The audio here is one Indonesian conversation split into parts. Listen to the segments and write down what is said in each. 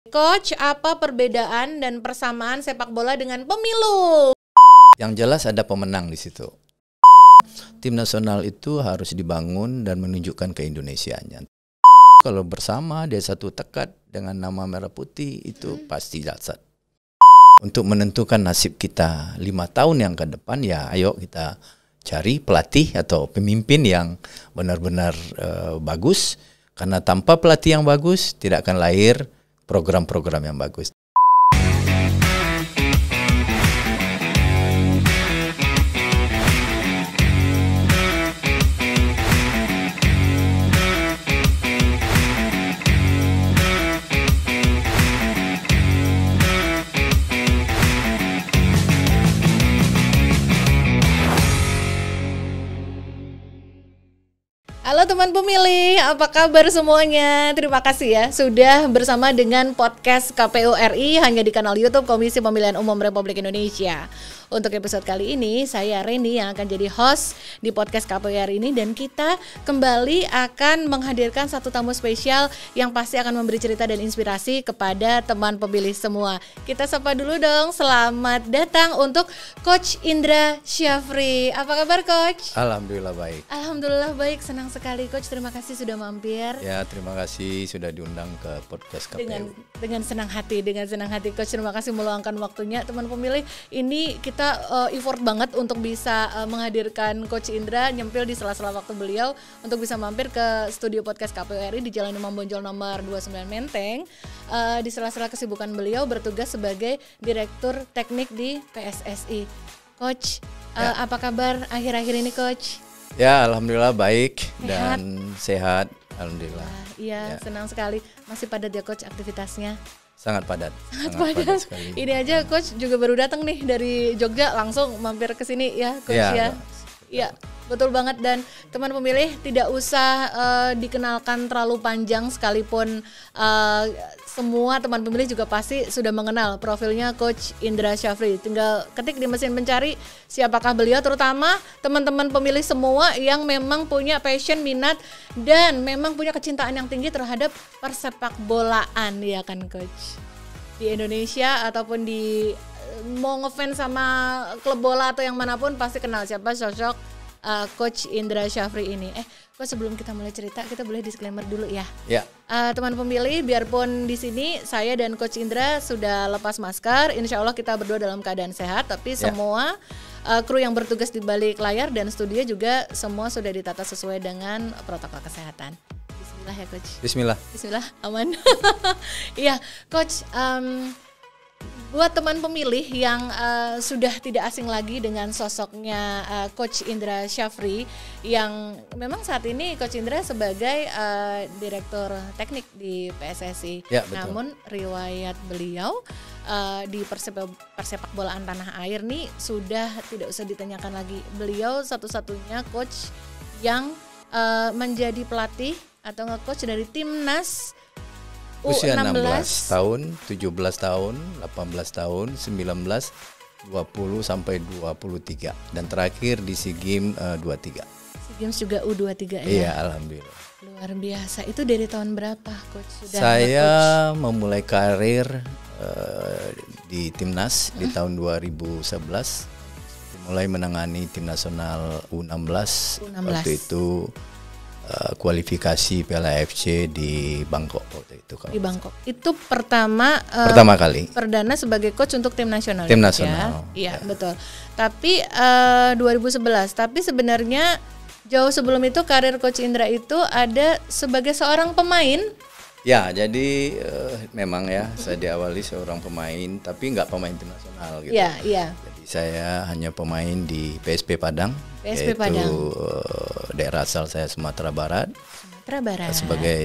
Coach, apa perbedaan dan persamaan sepak bola dengan pemilu? Yang jelas ada pemenang di situ. Tim nasional itu harus dibangun dan menunjukkan keindonesiaannya. Kalau bersama dia satu tekad dengan nama merah putih itu pasti dahsyat. Untuk menentukan nasib kita 5 tahun yang ke depan, ya ayo kita cari pelatih atau pemimpin yang benar-benar bagus. Karena tanpa pelatih yang bagus tidak akan lahir program-program yang bagus. Halo teman pemilih, apa kabar semuanya? Terima kasih ya sudah bersama dengan podcast KPU RI hanya di kanal YouTube Komisi Pemilihan Umum Republik Indonesia. Untuk episode kali ini saya Reni yang akan jadi host di podcast KPU RI ini, dan kita kembali akan menghadirkan satu tamu spesial yang pasti akan memberi cerita dan inspirasi kepada teman pemilih semua. Kita sapa dulu dong, selamat datang untuk Coach Indra Syafri. Apa kabar Coach? Alhamdulillah baik. Alhamdulillah baik, senang sekali Coach, terima kasih sudah mampir. Ya, terima kasih sudah diundang ke podcast KPU. Dengan senang hati Coach, terima kasih meluangkan waktunya. Teman pemilih, ini kita effort banget untuk bisa menghadirkan Coach Indra nyempil di sela-sela waktu beliau untuk bisa mampir ke studio podcast KPU RI di Jalan Imam Bonjol nomor 29 Menteng. Di sela-sela kesibukan beliau bertugas sebagai Direktur Teknik di PSSI. Coach, apa kabar akhir-akhir ini Coach? Ya, alhamdulillah baik dan sehat, alhamdulillah. Iya, senang sekali. Masih padat ya Coach aktivitasnya? Sangat padat. Sangat padat sekali. Ini aja Coach juga baru datang nih dari Jogja, langsung mampir ke sini ya Coach ya. Iya, betul banget. Dan teman pemilih tidak usah dikenalkan terlalu panjang, sekalipun semua teman pemilih juga pasti sudah mengenal profilnya Coach Indra Syafri. Tinggal ketik di mesin pencari siapakah beliau, terutama teman-teman pemilih semua yang memang punya passion, minat, dan memang punya kecintaan yang tinggi terhadap persepak bolaan, ya kan Coach? Di Indonesia ataupun di mau ngefans sama klub bola atau yang manapun pasti kenal siapa sosok Coach Indra Syafri ini. Coach, sebelum kita mulai cerita, kita boleh disclaimer dulu ya. Ya. Teman pemilih, biarpun di sini saya dan Coach Indra sudah lepas masker, insya Allah kita berdua dalam keadaan sehat, tapi semua kru yang bertugas di balik layar dan studio juga semua sudah ditata sesuai dengan protokol kesehatan. Bismillah ya Coach. Bismillah. Bismillah, aman. Iya Coach, buat teman pemilih yang sudah tidak asing lagi dengan sosoknya Coach Indra Syafri, yang memang saat ini Coach Indra sebagai Direktur Teknik di PSSI. Ya, betul. Namun riwayat beliau di persepak bolaan tanah air nih sudah tidak usah ditanyakan lagi. Beliau satu-satunya coach yang menjadi pelatih atau nge-coach dari timnas usia 16 U16 tahun, 17 tahun, 18 tahun, 19, 20 sampai 23, dan terakhir di SEA Games 23. SEA Games juga U23 ya. Iya, alhamdulillah. Luar biasa. Itu dari tahun berapa Coach? Saya memulai karir di timnas di tahun 2011. Mulai menangani tim nasional U16. Waktu itu kualifikasi Piala AFC di Bangkok waktu itu. Di Bangkok. Itu pertama kali. Perdana sebagai coach untuk tim nasional. Tim nasional. Iya, betul. Tapi 2011. Tapi sebenarnya jauh sebelum itu karir Coach Indra itu ada sebagai seorang pemain. Ya, jadi memang ya saya diawali seorang pemain, tapi nggak pemain tim nasional gitu. Iya, iya. Jadi saya hanya pemain di PSP Padang. PSP yaitu Padang. Daerah asal saya Sumatera Barat. Sumatera Barat. Sebagai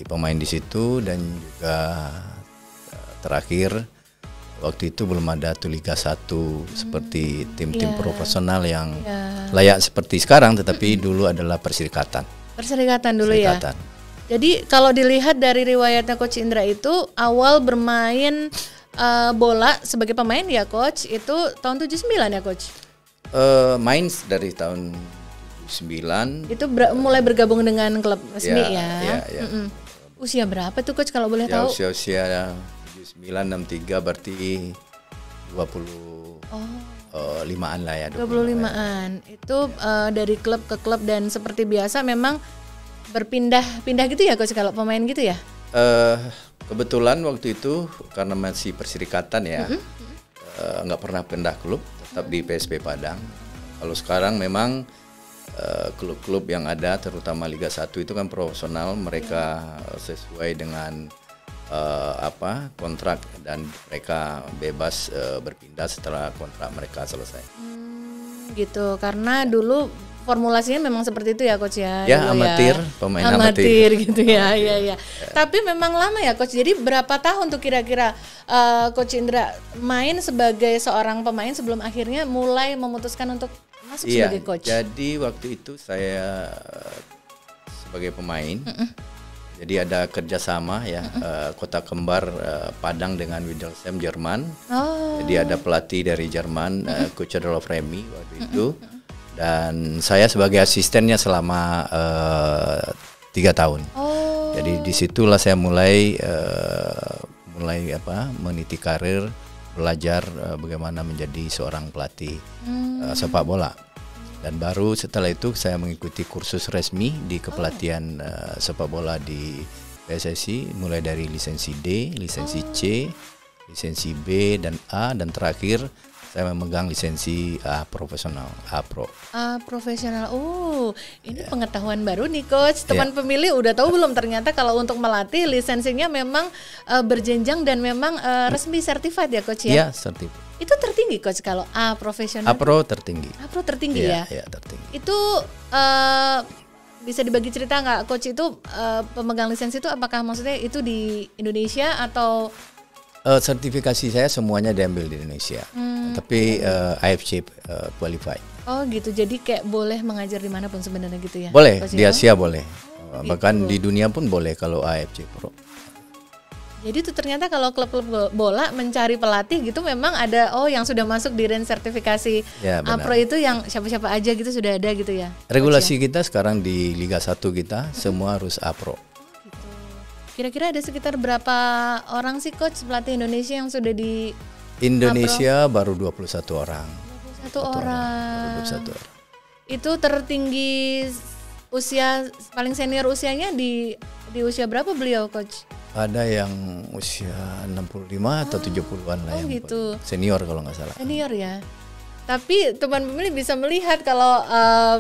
pemain di situ, dan juga terakhir waktu itu belum ada tuh Liga 1 seperti tim-tim profesional yang layak seperti sekarang, tetapi dulu adalah perserikatan. Perserikatan dulu ya. Jadi kalau dilihat dari riwayatnya Coach Indra itu awal bermain bola sebagai pemain ya Coach, itu tahun 79 ya Coach? Main dari tahun 79. Itu mulai bergabung dengan klub resmi ya. Ya. Usia berapa tuh coach kalau boleh ya, tahu? Usia 79, 63 berarti 25-an lah ya. 25-an. Itu dari klub ke klub dan seperti biasa memang berpindah-pindah gitu ya coach kalau pemain gitu ya? Kebetulan waktu itu karena masih perserikatan ya, nggak pernah pindah klub, tetap di PSP Padang. Kalau sekarang memang klub-klub yang ada, terutama Liga 1 itu kan profesional, mereka sesuai dengan kontrak dan mereka bebas berpindah setelah kontrak mereka selesai. Gitu, karena dulu formulasinya memang seperti itu ya coach ya. Ya amatir, pemain amatir gitu ya. Iya. Tapi memang lama ya coach. Jadi berapa tahun tuh kira-kira coach Indra main sebagai seorang pemain sebelum akhirnya mulai memutuskan untuk masuk sebagai coach? Jadi waktu itu saya sebagai pemain. Jadi ada kerjasama ya, kota kembar Padang dengan Wildelsheim Jerman. Jadi ada pelatih dari Jerman, Coach Adolf Remy waktu itu. Dan saya sebagai asistennya selama 3 tahun. Jadi disitulah saya mulai meniti karir, belajar bagaimana menjadi seorang pelatih sepak bola. Dan baru setelah itu saya mengikuti kursus resmi di kepelatihan sepak bola di PSSI, mulai dari lisensi D, lisensi C, lisensi B dan A, dan terakhir saya memegang lisensi A profesional, A Pro. A profesional. Ini pengetahuan baru nih coach. Teman pemilih udah tahu belum ternyata kalau untuk melatih lisensinya memang berjenjang dan memang resmi certified ya coach ya? Iya, certified. Itu tertinggi coach kalau A profesional? A Pro tertinggi. A Pro tertinggi ya? Iya, tertinggi. Itu bisa dibagi cerita nggak coach itu pemegang lisensi itu apakah maksudnya itu di Indonesia atau? Sertifikasi saya semuanya diambil di Indonesia, tapi AFC qualified. Oh gitu, jadi kayak boleh mengajar dimanapun sebenarnya gitu ya? Boleh, di Asia boleh, bahkan di dunia pun boleh kalau AFC Pro. Jadi itu ternyata kalau klub-klub bola mencari pelatih gitu memang ada yang sudah masuk di range sertifikasi APRO itu yang siapa-siapa aja gitu sudah ada gitu ya? Regulasi kita sekarang di Liga 1 kita semua harus APRO. Kira-kira ada sekitar berapa orang sih coach pelatih Indonesia yang sudah di Indonesia baru 21 orang. 21 orang. 21 orang. Itu tertinggi usia paling senior usianya di usia berapa beliau coach? Ada yang usia 65 atau 70-an lah yang gitu. Senior kalau nggak salah. Senior ya. Tapi teman pemilih bisa melihat kalau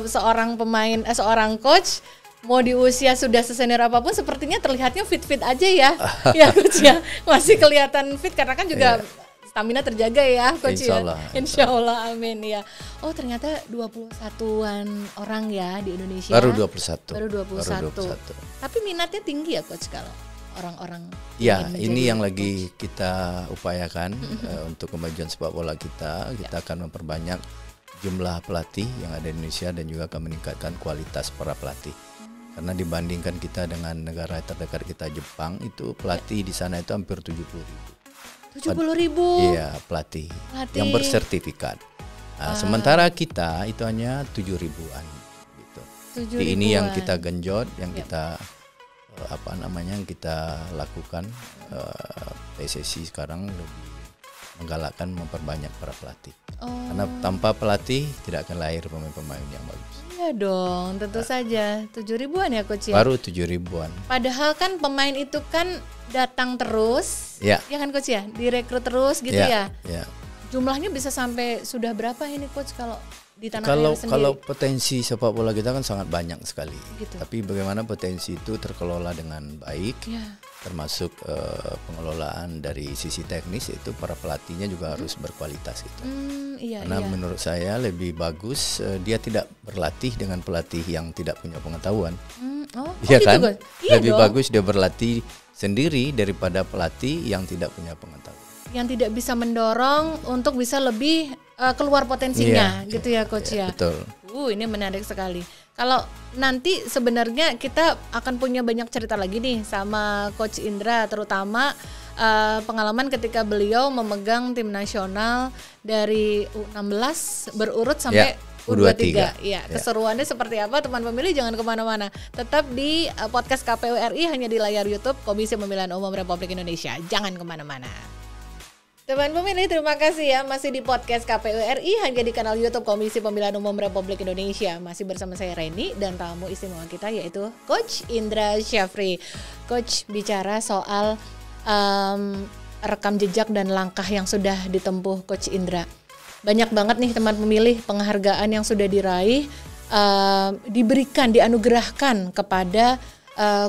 seorang pemain seorang coach mau di usia sudah sesenior apapun sepertinya terlihatnya fit-fit aja ya. Ya coach ya. Masih kelihatan fit karena kan juga stamina terjaga ya coach ya. Insya Allah amin ya. Oh ternyata 21-an orang ya di Indonesia. Baru 21. Baru 21. Tapi minatnya tinggi ya coach kalau orang-orang. Ya ini yang lagi kita upayakan untuk kemajuan sepak bola kita. Kita akan memperbanyak jumlah pelatih yang ada di Indonesia dan juga akan meningkatkan kualitas para pelatih. Karena dibandingkan kita dengan negara terdekat kita Jepang, itu pelatih di sana itu hampir 70.000. 70.000? Iya, pelatih yang bersertifikat. Nah, sementara kita itu hanya 7.000-an gitu. Ini yang kita genjot, yang kita yang kita lakukan. PSSI sekarang lebih menggalakkan memperbanyak para pelatih. Karena tanpa pelatih tidak akan lahir pemain-pemain yang bagus. Iya dong, tentu saja 7.000-an ya coach ya. Baru 7.000-an. Padahal kan pemain itu kan datang terus, ya kan coach ya, direkrut terus gitu ya. Jumlahnya bisa sampai sudah berapa ini coach kalau di tanah air sendiri? Kalau potensi sepak bola kita kan sangat banyak sekali. Gitu. Tapi bagaimana potensi itu terkelola dengan baik, termasuk pengelolaan dari sisi teknis itu para pelatihnya juga harus berkualitas gitu. Karena menurut saya lebih bagus dia tidak berlatih dengan pelatih yang tidak punya pengetahuan. Iya kan? Gitu, lebih bagus dia berlatih sendiri daripada pelatih yang tidak punya pengetahuan. Yang tidak bisa mendorong untuk bisa lebih keluar potensinya gitu ya coach ya. Betul. Ini menarik sekali. Kalau nanti sebenarnya kita akan punya banyak cerita lagi nih sama Coach Indra, terutama pengalaman ketika beliau memegang tim nasional dari U16 berurut sampai U23. Ya, keseruannya seperti apa teman pemilih jangan kemana-mana. Tetap di podcast KPU RI hanya di layar YouTube Komisi Pemilihan Umum Republik Indonesia. Jangan kemana-mana. Teman pemilih, terima kasih ya masih di podcast KPU RI hanya di kanal YouTube Komisi Pemilihan Umum Republik Indonesia. Masih bersama saya Reni dan tamu istimewa kita yaitu Coach Indra Syafri. Coach bicara soal rekam jejak dan langkah yang sudah ditempuh Coach Indra. Banyak banget nih teman pemilih penghargaan yang sudah diraih, diberikan, dianugerahkan kepada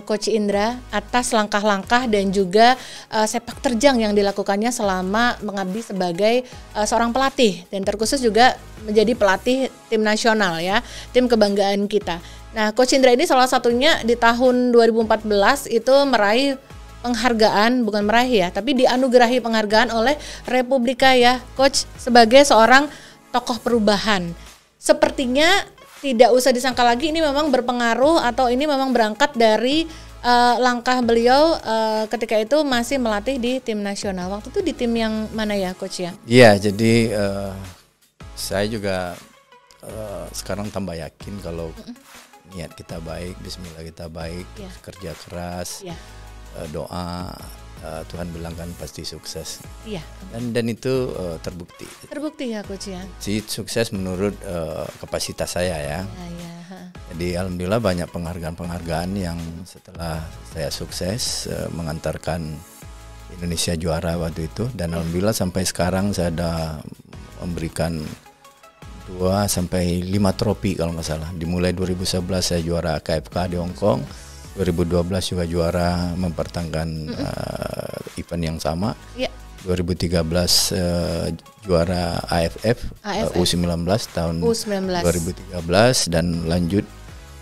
Coach Indra atas langkah-langkah dan juga sepak terjang yang dilakukannya selama mengabdi sebagai seorang pelatih dan terkhusus juga menjadi pelatih tim nasional ya, tim kebanggaan kita. Nah, Coach Indra ini salah satunya di tahun 2014 itu meraih penghargaan, bukan meraih ya, tapi dianugerahi penghargaan oleh Republika ya, Coach, sebagai seorang tokoh perubahan. Sepertinya tidak usah disangka lagi ini memang berpengaruh atau ini memang berangkat dari langkah beliau ketika itu masih melatih di tim nasional. Waktu itu di tim yang mana ya Coach ya? Iya, jadi saya juga sekarang tambah yakin kalau niat kita baik, bismillah kita baik, kerja keras, doa, Tuhan bilang kan pasti sukses. Iya. Dan itu terbukti. Terbukti ya Coach ya. Si sukses menurut kapasitas saya ya. Jadi alhamdulillah banyak penghargaan-penghargaan yang setelah saya sukses mengantarkan Indonesia juara waktu itu dan alhamdulillah sampai sekarang saya ada memberikan 2 sampai 5 trofi kalau nggak salah. Dimulai 2011 saya juara KFK di Hong Kong. 2012 juga juara mempertahankan event yang sama. 2013 juara AFF. U19 tahun U19. 2013 dan lanjut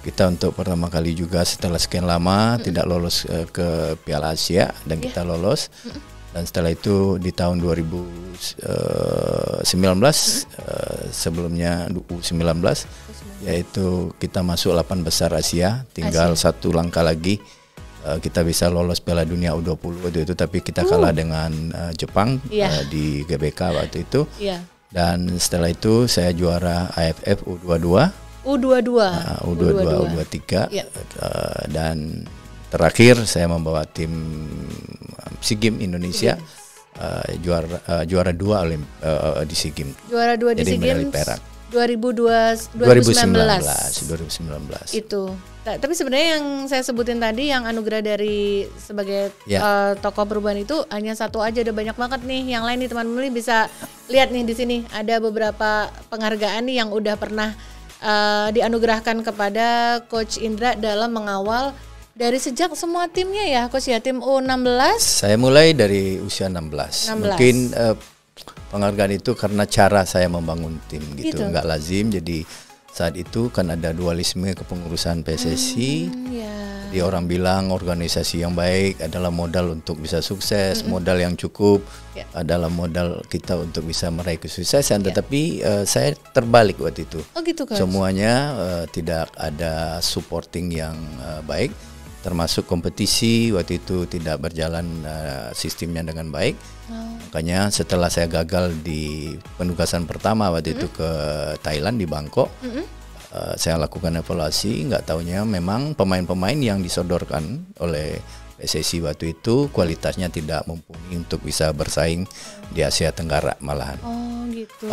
kita untuk pertama kali juga setelah sekian lama tidak lolos ke Piala Asia dan kita lolos. Dan setelah itu di tahun 2019 sebelumnya U19 yaitu kita masuk 8 besar Asia, tinggal satu langkah lagi kita bisa lolos Piala Dunia U20 waktu itu, tapi kita kalah dengan Jepang di GBK waktu itu. Dan setelah itu saya juara AFF U22, U23 dan terakhir saya membawa tim SEA Games Indonesia juara 2 di SEA Games. Juara 2 di SEA Games. Perak. 2019. Itu. Tapi sebenarnya yang saya sebutin tadi yang anugerah dari sebagai tokoh perubahan itu hanya satu aja, udah banyak banget nih. Yang lain nih teman pemilih bisa lihat nih di sini ada beberapa penghargaan nih yang udah pernah dianugerahkan kepada Coach Indra dalam mengawal dari sejak semua timnya ya Coach ya, tim U16. Saya mulai dari usia 16. Mungkin penghargaan itu karena cara saya membangun tim gitu. Nggak lazim, jadi saat itu kan ada dualisme kepengurusan PSSI. Jadi orang bilang organisasi yang baik adalah modal untuk bisa sukses, modal yang cukup adalah modal kita untuk bisa meraih kesuksesan. Tetapi saya terbalik waktu itu. Oh gitu Coach. Semuanya tidak ada supporting yang baik. Termasuk kompetisi waktu itu tidak berjalan sistemnya dengan baik. Makanya setelah saya gagal di penugasan pertama waktu itu ke Thailand di Bangkok, saya lakukan evaluasi, nggak taunya memang pemain-pemain yang disodorkan oleh PSSI waktu itu kualitasnya tidak mumpuni untuk bisa bersaing di Asia Tenggara malahan. Oh gitu.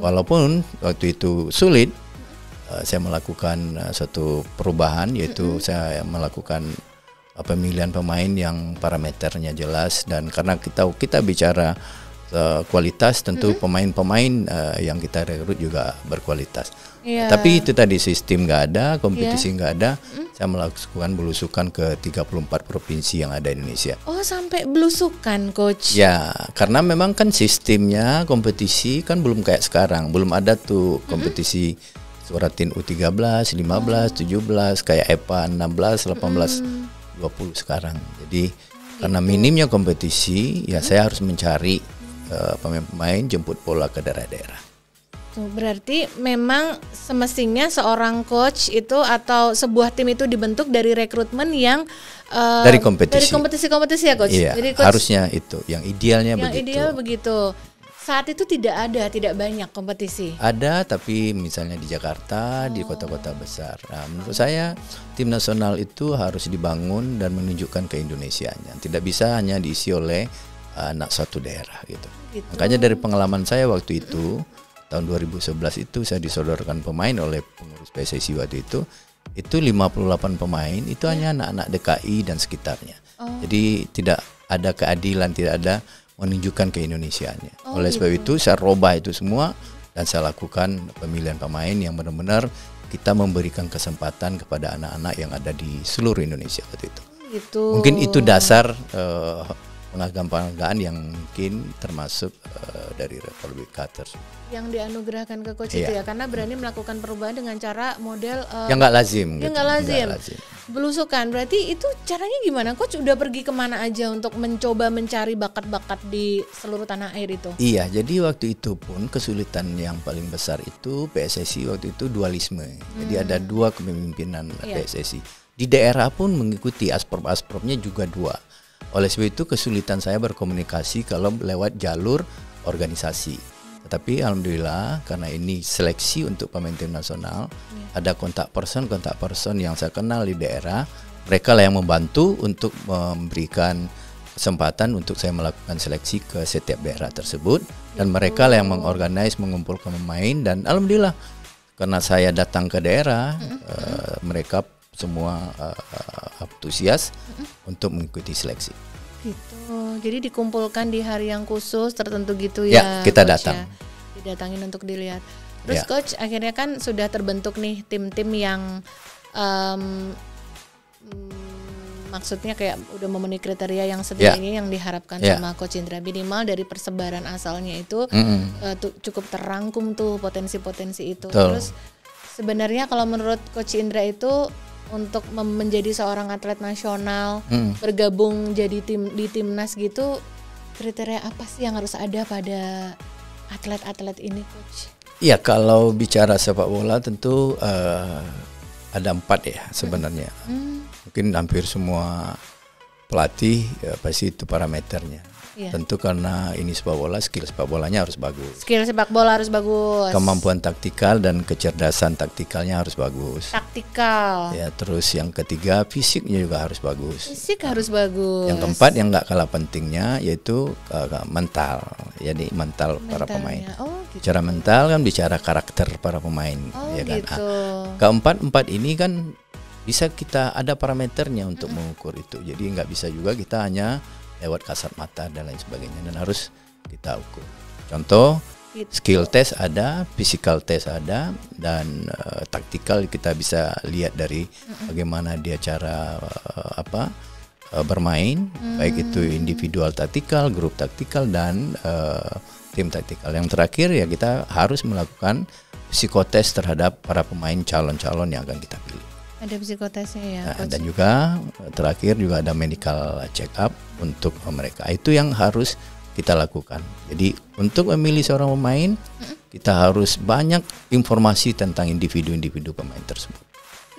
Walaupun waktu itu sulit, saya melakukan suatu perubahan, yaitu saya melakukan pemilihan pemain yang parameternya jelas, dan karena kita bicara kualitas, tentu pemain-pemain yang kita rekrut juga berkualitas. Tapi itu tadi sistem nggak ada, kompetisi nggak ada. Saya melakukan belusukan ke 34 provinsi yang ada di Indonesia. Oh sampai belusukan Coach? Ya, karena memang kan sistemnya kompetisi kan belum kayak sekarang, belum ada tuh kompetisi Suratin U13, 15, 17 kayak EPA 16, 18, 20 sekarang. Jadi karena minimnya kompetisi, ya saya harus mencari pemain-pemain jemput bola ke daerah-daerah. Berarti memang semestinya seorang coach itu atau sebuah tim itu dibentuk dari rekrutmen yang dari kompetisi. Dari kompetisi ya Coach. Iya, jadi coach, harusnya itu yang idealnya yang begitu. Yang ideal begitu. saat itu tidak banyak kompetisi. Ada, tapi misalnya di Jakarta, di kota-kota besar. Nah, menurut saya tim nasional itu harus dibangun dan menunjukkan keindonesiaannya. Tidak bisa hanya diisi oleh anak satu daerah gitu. Makanya dari pengalaman saya waktu itu, tahun 2011 itu saya disodorkan pemain oleh pengurus PSSI waktu itu 58 pemain itu hanya anak-anak DKI dan sekitarnya. Jadi tidak ada keadilan, tidak ada menunjukkan keindonesiaannya. Oleh sebab itu saya robah itu semua dan saya lakukan pemilihan pemain yang benar-benar kita memberikan kesempatan kepada anak-anak yang ada di seluruh Indonesia waktu itu. Gitu. Mungkin itu dasar penghargaan yang mungkin termasuk dari Republik Qatar yang dianugerahkan ke coach itu ya, karena berani melakukan perubahan dengan cara model yang nggak lazim. Yang nggak lazim. Belusukan. Berarti itu caranya gimana? Coach udah pergi kemana aja untuk mencoba mencari bakat-bakat di seluruh tanah air itu? Iya, jadi waktu itu pun kesulitan yang paling besar itu PSSI waktu itu dualisme. Jadi ada dua kepemimpinan PSSI. Di daerah pun mengikuti asprop-aspropnya juga dua. Oleh sebab itu kesulitan saya berkomunikasi kalau lewat jalur organisasi. Tetapi alhamdulillah karena ini seleksi untuk pemain tim nasional, ada kontak person yang saya kenal di daerah, mereka lah yang membantu untuk memberikan kesempatan untuk saya melakukan seleksi ke setiap daerah tersebut, dan mereka lah yang mengorganize, mengumpulkan pemain, dan alhamdulillah karena saya datang ke daerah, mereka semua antusias untuk mengikuti seleksi. Gitu. Jadi dikumpulkan di hari yang khusus tertentu gitu ya. Ya, kita coach, datang. Ya. Didatangin untuk dilihat. Terus coach akhirnya kan sudah terbentuk nih tim-tim yang maksudnya kayak udah memenuhi kriteria yang ini yang diharapkan sama Coach Indra. Minimal dari persebaran asalnya itu cukup terangkum tuh potensi-potensi itu. Terus sebenarnya kalau menurut Coach Indra itu untuk menjadi seorang atlet nasional, bergabung jadi di timnas gitu, kriteria apa sih yang harus ada pada atlet-atlet ini, Coach? Iya, kalau bicara sepak bola tentu ada 4 ya sebenarnya. Mungkin hampir semua pelatih pasti itu parameternya. Tentu karena ini sepak bola, skill sepak bolanya harus bagus. Skill sepak bola harus bagus. Kemampuan taktikal dan kecerdasan taktikalnya harus bagus. Taktikal. Ya, terus yang ketiga fisiknya juga harus bagus. Fisik harus bagus. Yang keempat yang nggak kalah pentingnya yaitu mental. Jadi mental para pemain. Gitu. Bicara mental kan bicara karakter para pemain. Ya kan. Gitu. Keempat ini kan bisa kita ada parameternya untuk mengukur itu. Jadi nggak bisa juga kita hanya lewat kasat mata dan lain sebagainya, dan harus kita ukur. Contoh, skill test ada, physical test ada, dan taktikal kita bisa lihat dari bagaimana dia cara bermain, baik itu individual taktikal, grup taktikal, dan tim taktikal. Yang terakhir ya kita harus melakukan psikotes terhadap para pemain calon-calon yang akan kita pilih. Ada psikotesnya ya, Coach. Dan juga terakhir juga ada medical check up untuk mereka. Itu yang harus kita lakukan. Jadi untuk memilih seorang pemain, kita harus banyak informasi tentang individu-individu pemain tersebut.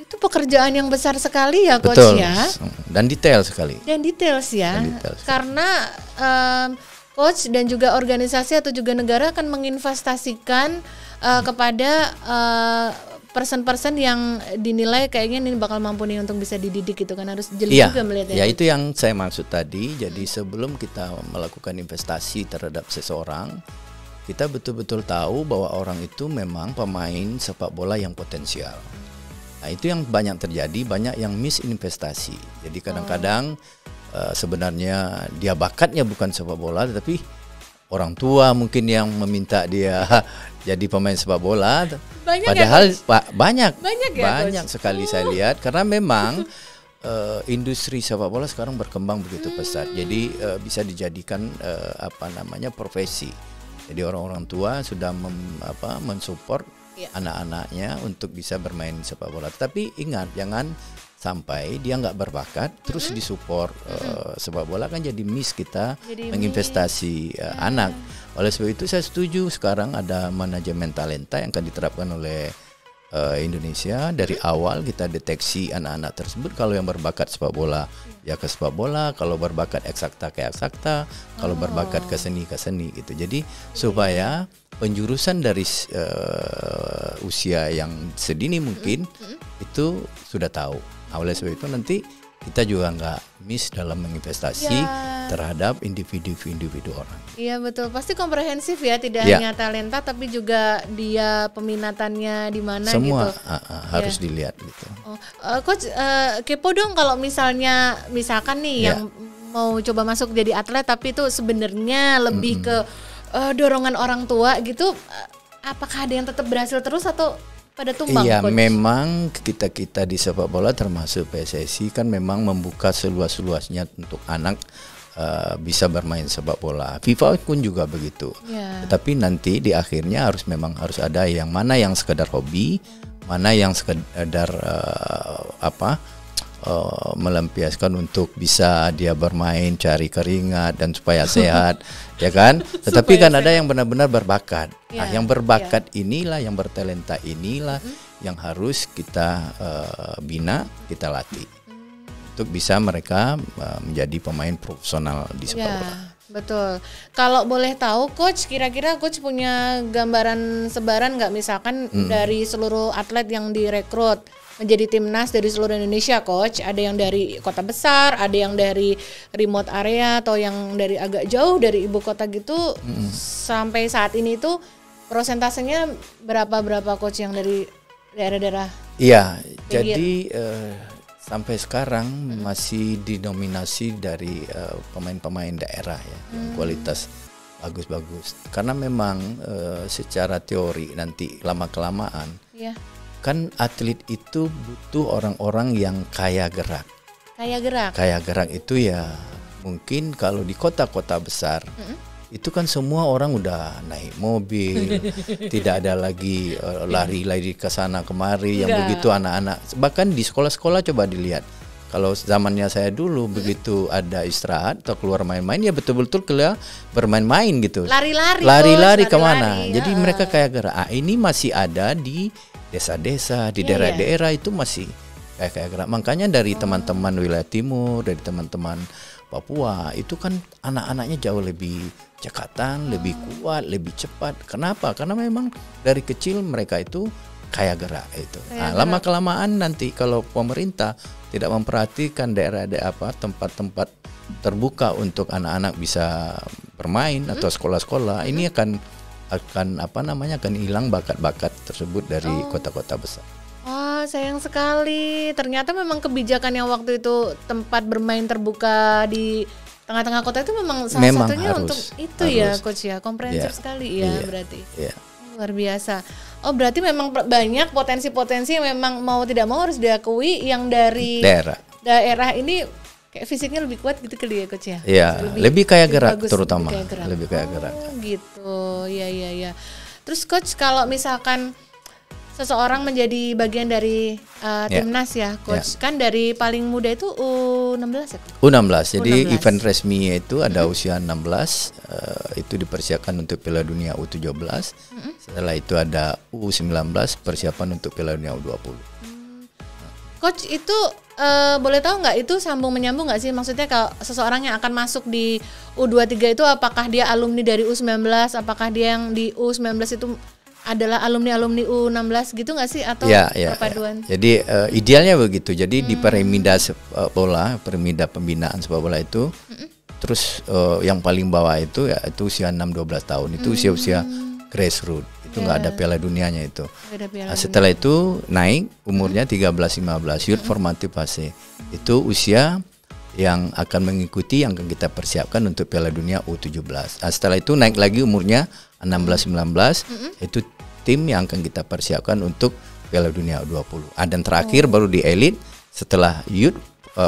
Itu pekerjaan yang besar sekali ya, Coach. Betul. Ya. Dan detail sekali. Dan details ya. Karena Coach dan juga organisasi atau juga negara akan menginvestasikan kepada person-person yang dinilai kayaknya ini bakal mampu nih untuk bisa dididik gitu kan, harus jeli juga melihatnya. Ya itu yang saya maksud tadi. Jadi sebelum kita melakukan investasi terhadap seseorang, kita betul-betul tahu bahwa orang itu memang pemain sepak bola yang potensial. Nah itu yang banyak terjadi, banyak yang misinvestasi. Jadi kadang-kadang sebenarnya dia bakatnya bukan sepak bola, tetapi orang tua mungkin yang meminta dia jadi pemain sepak bola. Padahal banyak sekali saya lihat, karena memang industri sepak bola sekarang berkembang begitu pesat. Jadi bisa dijadikan profesi. Jadi orang-orang tua sudah mensupport anak-anaknya untuk bisa bermain sepak bola. Tapi ingat, jangan sampai dia nggak berbakat terus disupport sepak bola, kan jadi miss kita menginvestasi anak. Oleh sebab itu saya setuju sekarang ada manajemen talenta yang akan diterapkan oleh Indonesia. Dari awal kita deteksi anak-anak tersebut, kalau yang berbakat sepak bola ya ke sepak bola, kalau berbakat eksakta ke eksakta, kalau berbakat ke seni gitu. Jadi supaya penjurusan dari usia yang sedini mungkin itu sudah tahu. Oleh sebab itu nanti kita juga nggak miss dalam menginvestasi terhadap individu orang. Iya betul, pasti komprehensif ya, tidak hanya talenta tapi juga dia peminatannya di mana gitu. Semua harus dilihat gitu. Coach, kepo dong kalau misalkan nih yang mau coba masuk jadi atlet tapi itu sebenarnya lebih ke dorongan orang tua gitu, apakah ada yang tetap berhasil terus atau pada tumbang? Iya, Coach? memang kita di sepak bola termasuk PSSI kan memang membuka seluas-luasnya untuk anak bisa bermain sepak bola. FIFA pun juga begitu. Tetapi nanti di akhirnya harus ada yang mana yang sekedar hobi, mana yang sekedar melampiaskan untuk bisa dia bermain, cari keringat dan supaya sehat, ya kan? Tetapi kan ada yang benar-benar berbakat. Yang berbakat inilah, yang bertalenta inilah yang harus kita bina, kita latih untuk bisa mereka menjadi pemain profesional di sepak bola. Betul. Kalau boleh tahu, Coach, kira-kira Coach punya gambaran sebaran nggak misalkan dari seluruh atlet yang direkrut menjadi timnas dari seluruh Indonesia, Coach? Ada yang dari kota besar, ada yang dari remote area, atau yang dari agak jauh dari ibu kota gitu. Sampai saat ini tuh prosentasenya berapa Coach yang dari daerah-daerah? Iya, jadi sampai sekarang masih didominasi dari pemain-pemain daerah ya, yang kualitas bagus-bagus. Karena memang secara teori nanti lama-kelamaan kan atlet itu butuh orang-orang yang kaya gerak. Kaya gerak itu ya mungkin kalau di kota-kota besar itu kan semua orang udah naik mobil, tidak ada lagi lari-lari ke sana kemari yang begitu anak-anak. Bahkan di sekolah-sekolah coba dilihat. Kalau zamannya saya dulu begitu ada istirahat atau keluar main-main ya betul-betul keluar bermain-main gitu. Lari-lari kemana. Jadi mereka kayak gerak. Ini masih ada di desa-desa, di daerah-daerah itu masih kayak gerak. Makanya dari teman-teman wilayah timur, dari teman-teman Papua itu kan anak-anaknya jauh lebih cekatan, lebih kuat, lebih cepat. Kenapa? Karena memang dari kecil mereka itu kaya gerak itu. Lama kelamaan nanti kalau pemerintah tidak memperhatikan daerah-daerah tempat-tempat terbuka untuk anak-anak bisa bermain atau sekolah-sekolah, ini akan hilang bakat-bakat tersebut dari kota-kota besar. Wah, sayang sekali. Ternyata memang kebijakan yang waktu itu tempat bermain terbuka di tengah-tengah kota itu memang salah satunya untuk itu ya, Coach ya. Komprehensif sekali ya berarti. Luar biasa. Oh, berarti memang banyak potensi-potensi yang memang mau tidak mau harus diakui yang dari daerah ini kayak fisiknya lebih kuat gitu kali ya, Coach ya. Iya, lebih kaya gerak terutama. Lebih kaya gerak. Gitu. Ya. Terus Coach, kalau misalkan seseorang menjadi bagian dari timnas ya, Coach, kan dari paling muda itu U16 ya? U16, jadi event resminya itu ada usia 16, itu dipersiapkan untuk Piala Dunia U17, setelah itu ada U19, persiapan untuk Piala Dunia U20. Coach, itu boleh tahu nggak itu sambung menyambung nggak sih? Maksudnya kalau seseorang yang akan masuk di U23 itu apakah dia alumni dari U19, apakah dia yang di U19 itu adalah alumni U16 gitu nggak sih, atau perpaduan? Jadi idealnya begitu. Jadi di piramida bola, piramida pembinaan sepak bola itu, terus yang paling bawah itu ya itu usia 6-12 tahun. Itu usia grassroots. Itu nggak ada Piala Dunianya itu. Setelah itu naik umurnya 13-15, youth formative fase. Itu usia yang akan mengikuti yang akan kita persiapkan untuk Piala Dunia U17. Setelah itu naik lagi umurnya 16-19, itu tim yang akan kita persiapkan untuk Piala Dunia U20. Dan terakhir baru di elite setelah youth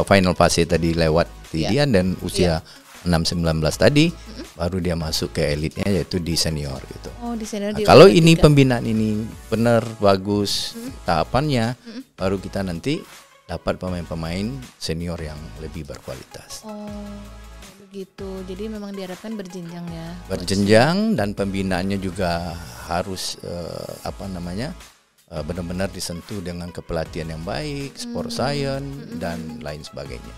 final fase tadi lewat Tidian dan usia 6-19 tadi baru dia masuk ke elitnya yaitu di senior gitu. Di senior. Kalau ini pembinaan ini benar bagus tahapannya, baru kita nanti dapat pemain-pemain senior yang lebih berkualitas. Begitu. Jadi memang diharapkan berjenjang ya. Berjenjang dan pembinaannya juga harus benar-benar disentuh dengan kepelatihan yang baik, sport science dan lain sebagainya.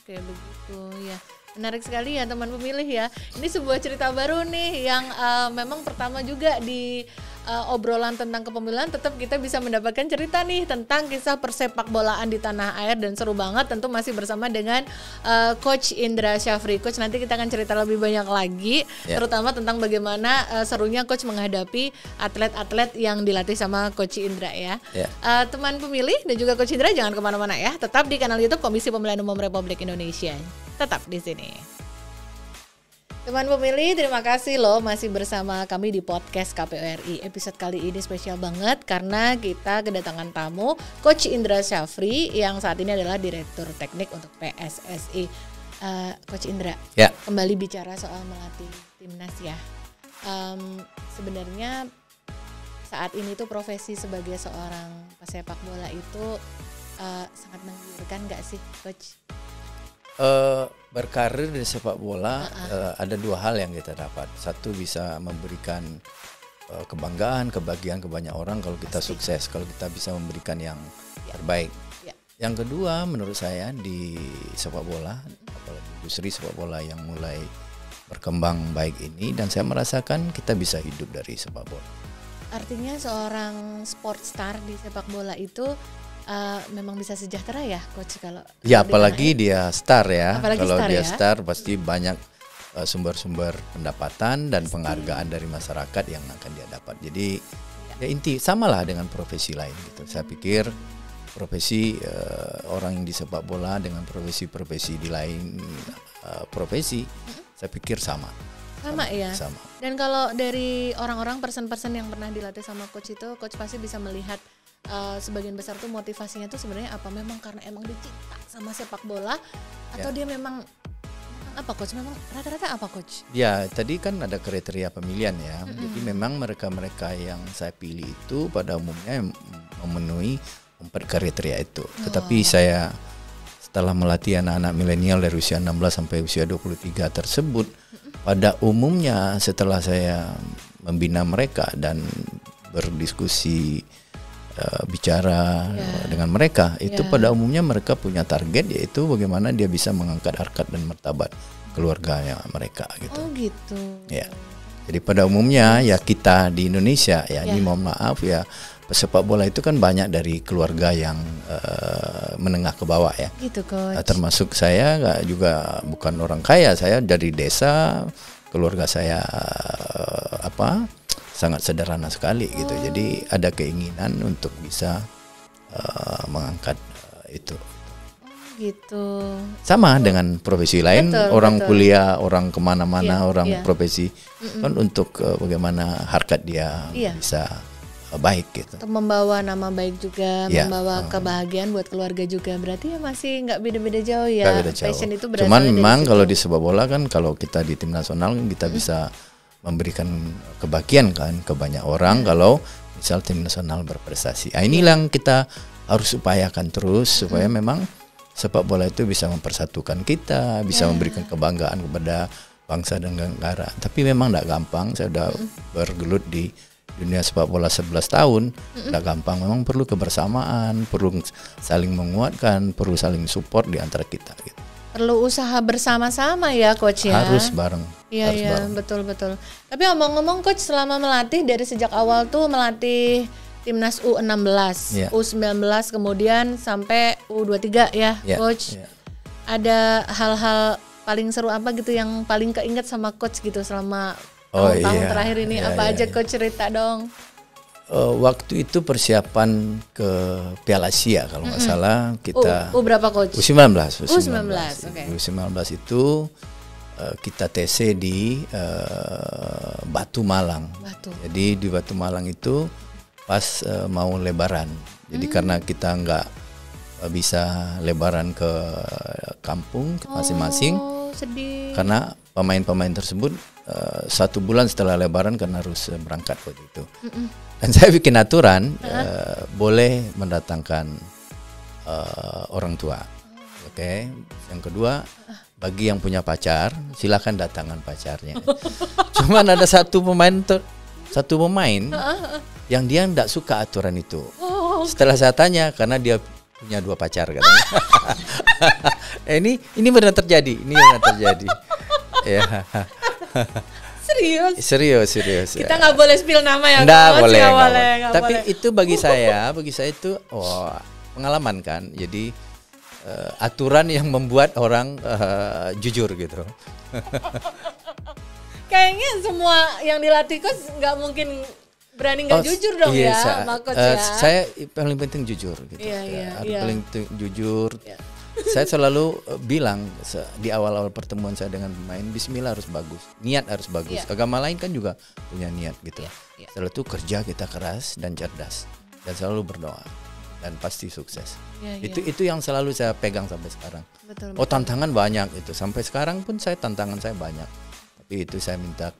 Oke, begitu ya. Menarik sekali ya teman pemilih ya. Ini sebuah cerita baru nih yang memang pertama juga di obrolan tentang kepemiluan tetap kita bisa mendapatkan cerita nih tentang kisah persepak bolaan di tanah air dan seru banget. Tentu masih bersama dengan Coach Indra Syafri. Coach, nanti kita akan cerita lebih banyak lagi terutama tentang bagaimana serunya Coach menghadapi atlet-atlet yang dilatih sama Coach Indra ya. Teman pemilih dan juga Coach Indra jangan kemana-mana ya. Tetap di kanal YouTube Komisi Pemilihan Umum Republik Indonesia. Tetap di sini. Teman pemilih, terima kasih loh masih bersama kami di podcast KPU RI. Episode kali ini spesial banget karena kita kedatangan tamu Coach Indra Syafri yang saat ini adalah Direktur Teknik untuk PSSI. Coach Indra, kembali bicara soal melatih timnas ya. Sebenarnya saat ini tuh profesi sebagai seorang pesepak bola itu sangat menggiurkan nggak sih, Coach? Berkarir di sepak bola ada dua hal yang kita dapat. Satu, bisa memberikan kebanggaan, kebahagiaan ke banyak orang kalau kita sukses, kalau kita bisa memberikan yang terbaik. Yang kedua, menurut saya di sepak bola, apalagi industri sepak bola yang mulai berkembang baik ini, dan saya merasakan kita bisa hidup dari sepak bola. Artinya seorang sport star di sepak bola itu memang bisa sejahtera ya, Coach, kalau ya apalagi dia star ya. Kalau dia ya? Star pasti banyak sumber-sumber pendapatan dan penghargaan dari masyarakat yang akan dia dapat. Jadi ya inti samalah dengan profesi lain gitu. Saya pikir profesi orang yang di sepak bola dengan profesi-profesi di lain profesi saya pikir sama ya. Sama. Dan kalau dari orang-orang person-person yang pernah dilatih sama Coach itu, Coach pasti bisa melihat sebagian besar tuh motivasinya tuh sebenarnya apa? Memang karena emang dicinta sama sepak bola atau dia memang apa, Coach? Memang rata-rata apa, Coach? Ya, tadi kan ada kriteria pemilihan ya. Jadi memang mereka-mereka yang saya pilih itu pada umumnya memenuhi 4 kriteria itu. Tetapi saya setelah melatih anak-anak milenial dari usia 16 sampai usia 23 tersebut, pada umumnya setelah saya membina mereka dan berdiskusi bicara dengan mereka itu pada umumnya mereka punya target, yaitu bagaimana dia bisa mengangkat harkat dan martabat keluarganya mereka gitu. Oh gitu. Ya. Jadi pada umumnya ya kita di Indonesia ya ini mohon maaf ya, pesepak bola itu kan banyak dari keluarga yang menengah ke bawah ya. Gitu, Coach. Termasuk saya juga bukan orang kaya, saya dari desa, keluarga saya sangat sederhana sekali gitu. Jadi ada keinginan untuk bisa mengangkat itu. Gitu. Sama dengan profesi lain, orang kuliah, orang kemana-mana, orang profesi kan untuk bagaimana harkat dia bisa baik gitu. Untuk membawa nama baik juga, membawa kebahagiaan buat keluarga juga. Berarti ya masih nggak beda-beda jauh ya. Beda jauh. Passion itu berasal Cuman dari memang situ. kalau di sepak bola kan, kalau kita di tim nasional kita bisa memberikan kebahagiaan kan ke banyak orang kalau misal tim nasional berprestasi. Inilah yang kita harus upayakan terus supaya memang sepak bola itu bisa mempersatukan kita, bisa memberikan kebanggaan kepada bangsa dan negara. Tapi memang tidak gampang. Saya sudah bergelut di dunia sepak bola 11 tahun, tidak gampang. Memang perlu kebersamaan, perlu saling menguatkan, perlu saling support di antara kita gitu. Perlu usaha bersama-sama ya, Coach ya. Harus bareng. Iya, betul. Tapi ngomong-ngomong, Coach, selama melatih dari sejak awal tuh melatih timnas U16, U19 kemudian sampai U23 ya, Coach. Ada hal-hal paling seru apa gitu yang paling keinget sama Coach gitu selama tahun-tahun terakhir ini? Apa aja Coach, cerita dong. Waktu itu persiapan ke Piala Asia kalau nggak salah kita. Berapa, Coach? U19. Okay. U19 itu kita TC di Batu Malang. Jadi di Batu Malang itu pas mau lebaran. Jadi karena kita nggak bisa lebaran ke kampung masing-masing. Sedih. Karena pemain-pemain tersebut 1 bulan setelah lebaran karena harus berangkat waktu itu. Dan saya bikin aturan boleh mendatangkan orang tua. Oke. Yang kedua, bagi yang punya pacar silakan datangkan pacarnya. Cuman ada satu pemain yang dia tidak suka aturan itu. Oh. Setelah saya tanya, karena dia punya 2 pacar katanya. Ini benar terjadi, Ya. Serius. Kita nggak boleh spill nama ya. Nggak boleh. Tapi boleh. itu bagi saya itu pengalaman kan. Jadi aturan yang membuat orang jujur gitu. Kayaknya semua yang dilatih coach nggak mungkin berani nggak jujur dong iya, ya, sama coach ya. Saya paling penting jujur gitu. Paling penting jujur. Iya. Saya selalu bilang di awal-awal pertemuan saya dengan pemain, Bismillah harus bagus, niat harus bagus. Agama lain kan juga punya niat gitu. Setelah itu kerja kita keras dan cerdas dan selalu berdoa dan pasti sukses. Itu yang selalu saya pegang sampai sekarang. Betul. Tantangan banyak itu. Sampai sekarang pun tantangan saya banyak. Tapi itu saya minta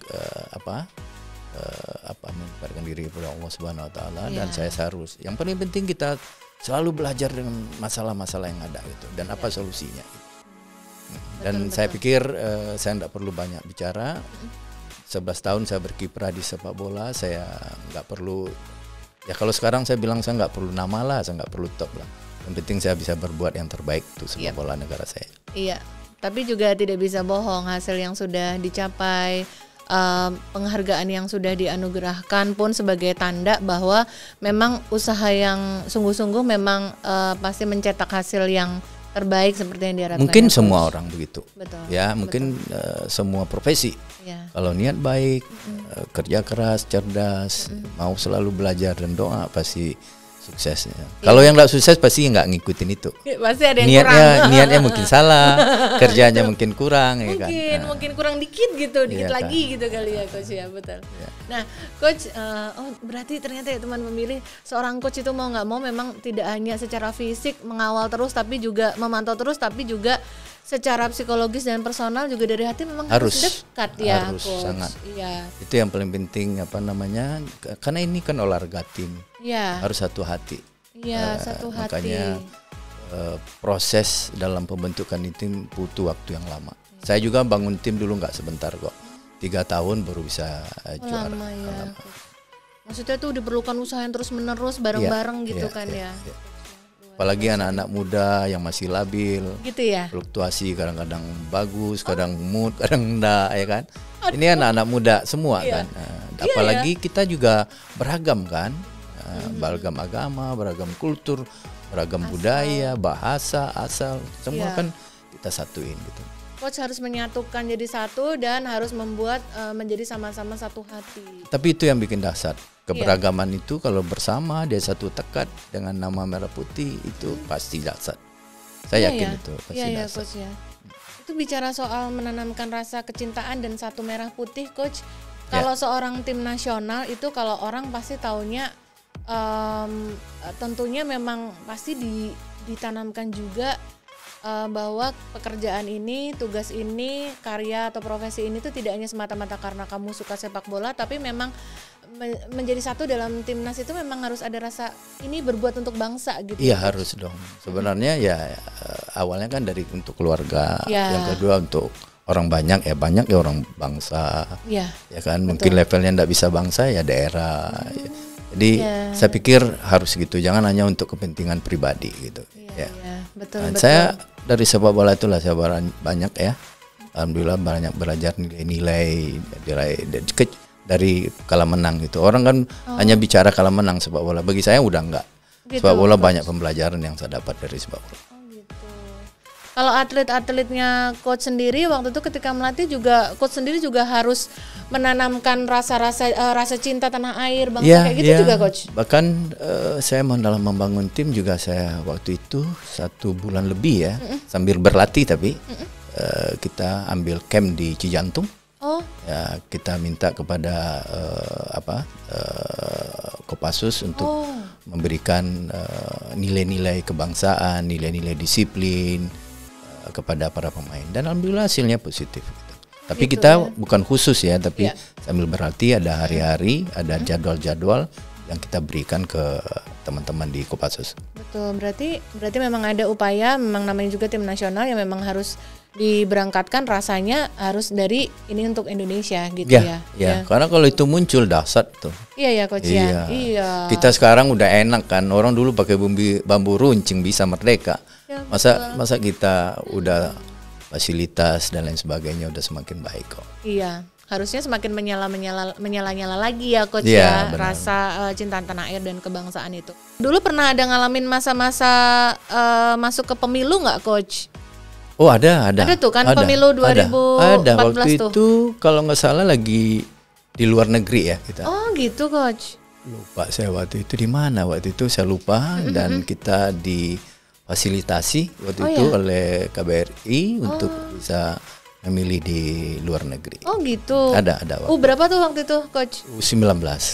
mendekatkan diri kepada Allah Subhanahu Wa Taala dan saya harus. Yang paling penting kita selalu belajar dengan masalah-masalah yang ada gitu dan apa solusinya. Dan saya pikir saya tidak perlu banyak bicara. 11 tahun saya berkiprah di sepak bola, saya nggak perlu. Ya kalau sekarang saya bilang saya nggak perlu nama lah, saya nggak perlu top lah. Yang penting saya bisa berbuat yang terbaik untuk sepak bola negara saya. Iya. Tapi juga tidak bisa bohong, hasil yang sudah dicapai, penghargaan yang sudah dianugerahkan pun sebagai tanda bahwa memang usaha yang sungguh-sungguh memang pasti mencetak hasil yang terbaik seperti yang diharapkan. Mungkin semua orang begitu. Betul. Ya, mungkin semua profesi. Kalau niat baik, kerja keras, cerdas, mau selalu belajar dan doa pasti suksesnya. Kalau yang nggak sukses pasti nggak ngikutin itu. Pasti ada yang kurang. Niatnya mungkin salah, kerjanya mungkin kurang, mungkin kurang dikit gitu, dikit lagi gitu kali ya coach ya, betul. Nah coach, berarti ternyata ya teman pemilih, seorang coach itu mau nggak mau memang tidak hanya secara fisik mengawal terus, tapi juga memantau terus, tapi juga secara psikologis dan personal juga dari hati memang harus dekat ya coach. Sangat. Iya. Itu yang paling penting karena ini kan olahraga tim. Iya. Harus satu hati. Iya, satu hati. Makanya proses dalam pembentukan tim butuh waktu yang lama. Saya juga bangun tim dulu nggak sebentar kok. 3 tahun baru bisa juara. Lama ya. Maksudnya tuh diperlukan usaha yang terus menerus bareng-bareng gitu kan ya. Apalagi anak-anak muda yang masih labil, gitu ya. Fluktuasi kadang-kadang bagus, kadang mood, kadang enggak, ya kan. Ini anak-anak muda semua kan. Apalagi kita juga beragam kan, beragam agama, beragam kultur, beragam budaya, bahasa, asal, semua kan kita satuin gitu. Coach harus menyatukan jadi satu dan harus membuat menjadi sama-sama satu hati. Tapi itu yang bikin dahsyat. Keberagaman itu kalau bersama dia satu tekad dengan nama merah putih itu pasti dahsyat. Saya yakin itu pasti dahsyat. Coach ya. Itu bicara soal menanamkan rasa kecintaan dan satu merah putih, coach. Kalau seorang tim nasional itu kalau orang pasti taunya tentunya memang pasti ditanamkan juga bahwa pekerjaan ini, tugas ini, karya atau profesi ini tuh tidak hanya semata-mata karena kamu suka sepak bola, tapi memang menjadi satu dalam timnas itu memang harus ada rasa ini berbuat untuk bangsa gitu. Iya harus dong. Sebenarnya awalnya kan dari untuk keluarga, yang kedua untuk orang banyak ya orang bangsa, ya kan. Betul. Mungkin levelnya nggak bisa bangsa ya daerah. Jadi saya pikir harus gitu, jangan hanya untuk kepentingan pribadi gitu. Betul. Saya dari sepak bola itulah saya banyak ya. Alhamdulillah banyak belajar nilai-nilai dari kalah menang gitu. Orang kan hanya bicara kalah menang sepak bola. Bagi saya udah enggak. Gitu, sepak bola banyak pembelajaran yang saya dapat dari sepak bola. Gitu. Kalau atlet-atletnya coach sendiri waktu itu ketika melatih juga coach sendiri juga harus menanamkan rasa cinta tanah air bangsa kayak gitu juga coach. Bahkan saya dalam membangun tim juga saya waktu itu 1 bulan lebih ya sambil berlatih tapi kita ambil camp di Cijantung. Ya kita minta kepada Kopassus untuk memberikan nilai-nilai kebangsaan, nilai-nilai disiplin kepada para pemain dan alhamdulillah hasilnya positif. Tapi kita bukan khusus ya, tapi sambil berlatih ada hari-hari, ada jadwal-jadwal yang kita berikan ke teman-teman di Kopassus. Betul, berarti memang ada upaya, memang namanya juga tim nasional yang memang harus diberangkatkan, rasanya harus dari ini untuk Indonesia gitu ya. Ya. Karena kalau itu muncul dahsyat tuh. Iya ya Coach ya. Iya. Kita sekarang udah enak kan, orang dulu pakai bambu runcing bisa merdeka. Ya, masa kita udah fasilitas dan lain sebagainya udah semakin baik kok. Iya. Harusnya semakin menyala lagi ya Coach ya, rasa cinta tanah air dan kebangsaan itu. Dulu pernah ada ngalamin masa-masa masuk ke pemilu nggak Coach? Oh ada. Ada tuh kan pemilu 2014 ada. Waktu tuh. itu kalau nggak salah lagi di luar negeri ya kita. Oh gitu Coach. Lupa saya waktu itu di mana, waktu itu saya lupa. Dan kita difasilitasi waktu itu oleh KBRI untuk bisa memilih di luar negeri. Oh gitu. Ada. Berapa tuh waktu itu Coach? 19.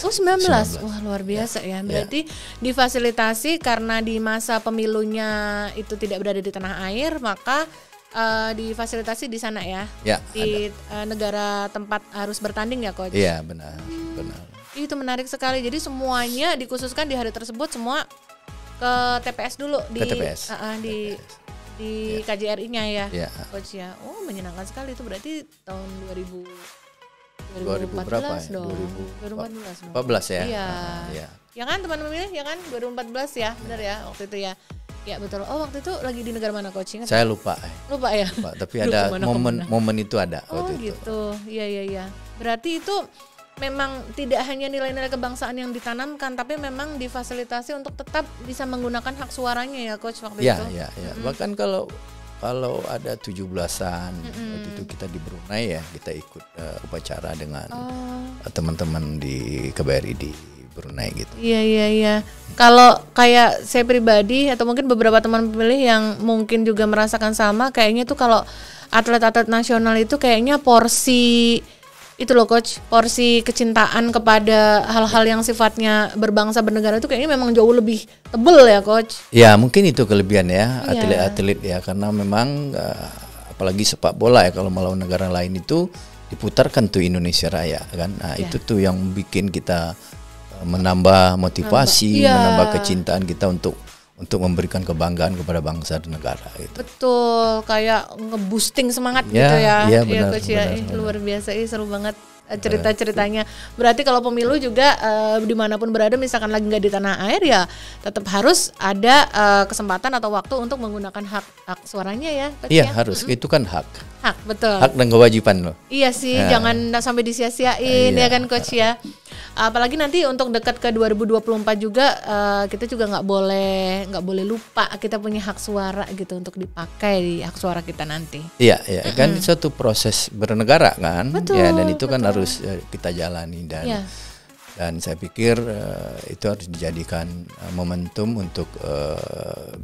Oh 19. Wah luar biasa ya. Berarti difasilitasi karena di masa pemilunya itu tidak berada di tanah air, maka difasilitasi di sana ya. Di negara tempat harus bertanding ya Coach. Iya benar. Itu menarik sekali. Jadi semuanya dikhususkan di hari tersebut semua ke TPS dulu di KJRI-nya ya, Coach ya. Oh menyenangkan sekali itu, berarti tahun 2014 dong. 2014 ya. Iya. Ya kan teman pemilih ya kan 2014 ya, benar ya waktu itu ya. Ya betul. Oh waktu itu lagi di negara mana Coach? Ingat? Saya lupa Ya. Tapi ada momen itu ada. Oh gitu. Iya. Berarti itu memang tidak hanya nilai-nilai kebangsaan yang ditanamkan, tapi memang difasilitasi untuk tetap bisa menggunakan hak suaranya ya Coach waktu itu. Iya. Bahkan kalau ada 17-an waktu itu kita di Brunei ya, kita ikut upacara dengan teman-teman di KBRI di Brunei gitu. Iya. Kalau kayak saya pribadi atau mungkin beberapa teman pemilih yang mungkin juga merasakan sama, kayaknya tuh kalau atlet-atlet nasional itu kayaknya porsi itu loh Coach, porsi kecintaan kepada hal-hal yang sifatnya berbangsa bernegara itu kayaknya memang jauh lebih tebel ya Coach. Ya mungkin itu kelebihan ya atlet-atlet ya, karena memang apalagi sepak bola ya, kalau melawan negara lain itu diputarkan tuh Indonesia Raya kan. Nah itu tuh yang bikin kita menambah motivasi, menambah kecintaan kita untuk memberikan kebanggaan kepada bangsa dan negara gitu. Betul, kayak nge-boosting semangat gitu ya. Iya benar, Coach ya. Luar biasa, seru banget cerita-ceritanya. Berarti kalau pemilu juga dimanapun berada, misalkan lagi nggak di tanah air ya tetap harus ada kesempatan atau waktu untuk menggunakan hak suaranya ya Coach. Iya harus, itu kan hak. Betul. Hak dan kewajiban loh. Iya sih, jangan sampai disia-siain ya kan Coach ya. Apalagi nanti untuk dekat ke 2024 juga kita juga nggak boleh lupa kita punya hak suara gitu untuk dipakai di hak suara kita nanti. Iya kan suatu proses bernegara kan. Betul, ya dan itu kan harus kita jalani dan saya pikir itu harus dijadikan momentum untuk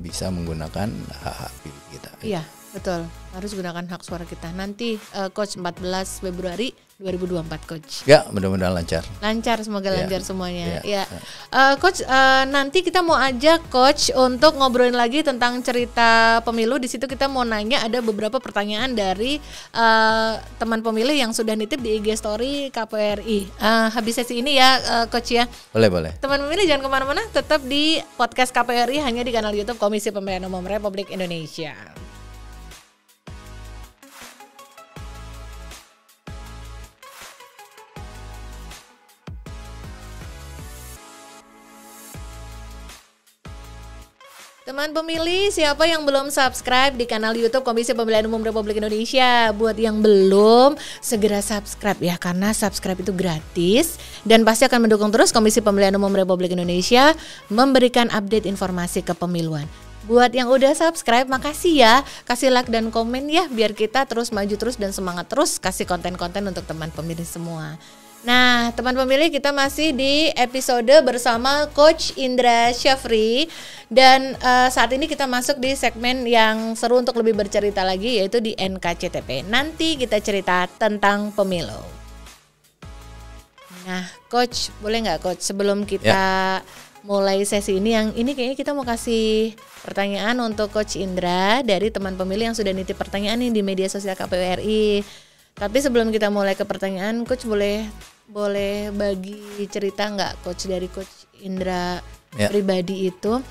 bisa menggunakan hak pilih kita. Iya betul, harus gunakan hak suara kita nanti Coach 14 Februari 2024 Coach. Ya mudah-mudahan lancar. Semoga lancar semuanya. Coach, nanti kita mau ajak Coach untuk ngobrolin lagi tentang cerita pemilu. Di situ kita mau nanya, ada beberapa pertanyaan dari teman pemilih yang sudah nitip di IG Story KPRI. Habis sesi ini ya Coach ya. Boleh. Teman pemilih jangan kemana-mana, tetap di podcast KPRI hanya di kanal YouTube Komisi Pemilihan Umum Republik Indonesia. Teman pemilih, siapa yang belum subscribe di kanal YouTube Komisi Pemilihan Umum Republik Indonesia? Buat yang belum, segera subscribe ya, karena subscribe itu gratis dan pasti akan mendukung terus Komisi Pemilihan Umum Republik Indonesia memberikan update informasi kepemiluan. Buat yang udah subscribe, makasih ya. Kasih like dan komen ya, biar kita terus maju terus dan semangat terus kasih konten-konten untuk teman pemilih semua. Nah, teman pemilih, kita masih di episode bersama Coach Indra Syafri. Dan saat ini kita masuk di segmen yang seru untuk lebih bercerita lagi, yaitu di NKCTP. Nanti kita cerita tentang pemilu. Nah, Coach, boleh nggak Coach sebelum kita mulai sesi ini, yang ini kayaknya kita mau kasih pertanyaan untuk Coach Indra dari teman pemilih yang sudah nitip pertanyaan nih di media sosial KPRI. Tapi sebelum kita mulai ke pertanyaan, Coach boleh bagi cerita nggak Coach dari Coach Indra pribadi itu,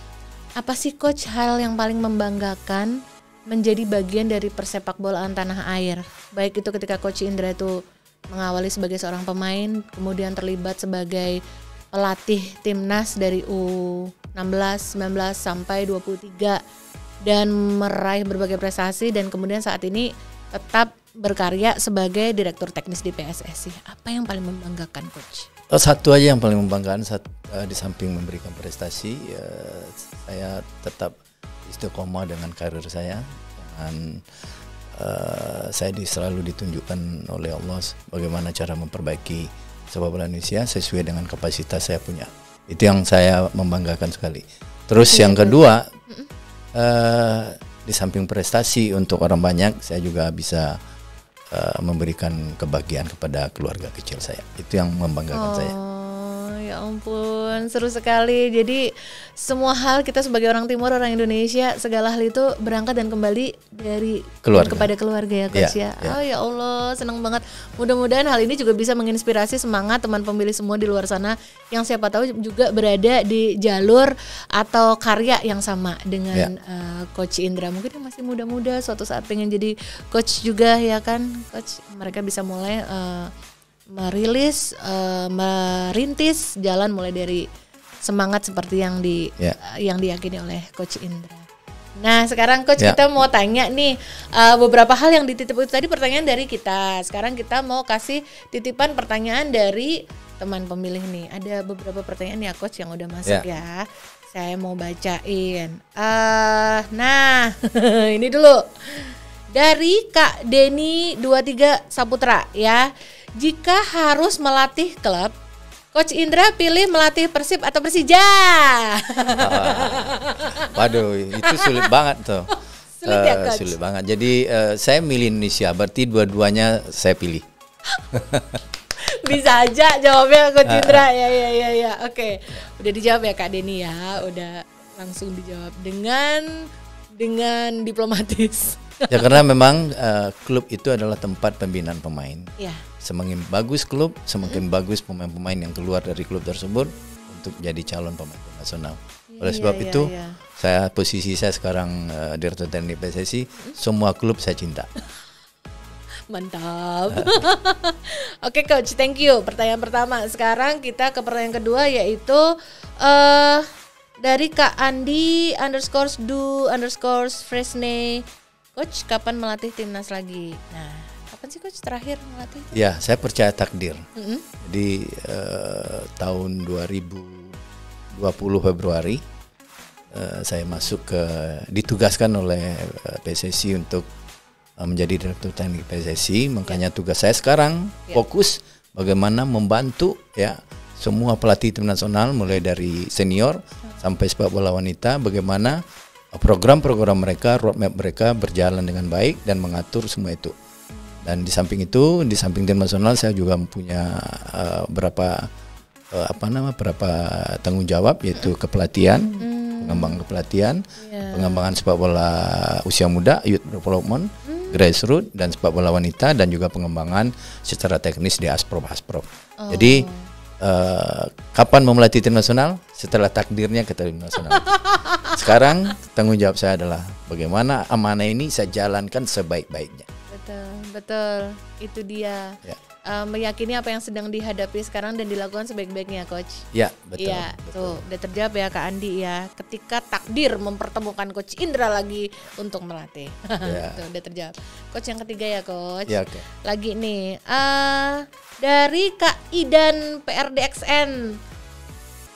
apa sih Coach hal yang paling membanggakan menjadi bagian dari persepak bolaan tanah air? Baik itu ketika Coach Indra itu mengawali sebagai seorang pemain, kemudian terlibat sebagai pelatih timnas dari U16, 19 sampai 23 dan meraih berbagai prestasi, dan kemudian saat ini tetap berkarya sebagai direktur teknis di PSSI. Apa yang paling membanggakan Coach? Satu aja yang paling membanggakan di samping memberikan prestasi, saya tetap istiqomah dengan karir saya. Dan saya selalu ditunjukkan oleh Allah bagaimana cara memperbaiki sepak bola Indonesia sesuai dengan kapasitas saya punya. Itu yang saya membanggakan sekali. Terus yang kedua, di samping prestasi untuk orang banyak, saya juga bisa memberikan kebahagiaan kepada keluarga kecil saya. Itu yang membanggakan saya. Ya ampun, seru sekali. Jadi semua hal kita sebagai orang Timur, orang Indonesia, segala hal itu berangkat dan kembali dari kepada keluarga ya Coach ya. Oh ya Allah, senang banget. Mudah-mudahan hal ini juga bisa menginspirasi semangat teman pemilih semua di luar sana yang siapa tahu juga berada di jalur atau karya yang sama dengan Coach Indra. Mungkin yang masih muda-muda suatu saat pengen jadi coach juga ya kan, Coach. Mereka bisa mulai merintis jalan mulai dari semangat seperti yang diyakini oleh Coach Indra. Nah sekarang Coach kita mau tanya nih beberapa hal yang dititip itu tadi pertanyaan dari kita. Sekarang kita mau kasih titipan pertanyaan dari teman pemilih nih. Ada beberapa pertanyaan ya Coach yang udah masuk ya. Saya mau bacain. Nah ini dulu dari Kak Deni 23 Saputra ya. Jika harus melatih klub, Coach Indra pilih melatih Persib atau Persija? Waduh, itu sulit banget tuh. Sulit ya Coach? Sulit banget. Jadi saya milih Indonesia, berarti dua-duanya saya pilih. Bisa aja jawabnya Coach Indra. Ya. Oke. Udah dijawab ya Kak Deni ya. Udah langsung dijawab dengan diplomatis. Ya karena memang klub itu adalah tempat pembinaan pemain. Ya. Semakin bagus klub, semakin bagus pemain-pemain yang keluar dari klub tersebut untuk jadi calon pemain nasional. Oleh sebab itu, posisi saya sekarang direktur teknik PSSI, semua klub saya cinta. Mantap. Oke Coach, thank you. Pertanyaan pertama. Sekarang kita ke pertanyaan kedua, yaitu dari Kak Andi _du_Fresne. Coach, kapan melatih timnas lagi? Nah, kapan sih Coach terakhir melatih? Ya, saya percaya takdir. Di tahun 2020 Februari saya ditugaskan oleh PSSI untuk menjadi direktur teknik PSSI. Makanya tugas saya sekarang fokus bagaimana membantu semua pelatih tim nasional mulai dari senior sampai sepak bola wanita, bagaimana program-program mereka, roadmap mereka berjalan dengan baik dan mengatur semua itu. Dan di samping itu, di samping tim nasional saya juga mempunyai beberapa tanggung jawab, yaitu kepelatihan, pengembangan kepelatihan, pengembangan sepak bola usia muda, youth development, grassroots, dan sepak bola wanita, dan juga pengembangan secara teknis di Asprov. Jadi kapan mau melatih tim nasional? Setelah takdirnya ke tim nasional. Sekarang tanggung jawab saya adalah bagaimana amanah ini saya jalankan sebaik-baiknya. Betul, itu dia. Meyakini apa yang sedang dihadapi sekarang dan dilakukan sebaik-baiknya Coach. Ya, betul. Iya, tuh udah terjawab ya Kak Andi ya. Ketika takdir mempertemukan Coach Indra lagi untuk melatih. Tuh udah terjawab. Coach yang ketiga ya Coach. Ya, okay. Lagi nih, dari Kak Idan PRDXN.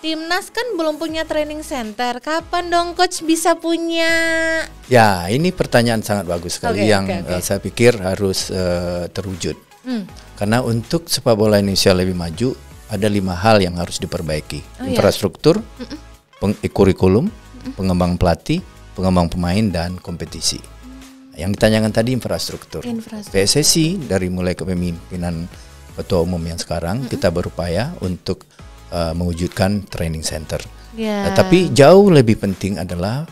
Timnas kan belum punya training center. Kapan dong Coach bisa punya? Ya, ini pertanyaan sangat bagus sekali saya pikir harus terwujud. Karena untuk sepak bola Indonesia lebih maju, ada 5 hal yang harus diperbaiki. Infrastruktur, kurikulum, pengembangan pelatih, pengembang pemain, dan kompetisi. Yang ditanyakan tadi infrastruktur. PSSI dari mulai kepemimpinan ketua umum yang sekarang, kita berupaya untuk mewujudkan training center. Tapi jauh lebih penting adalah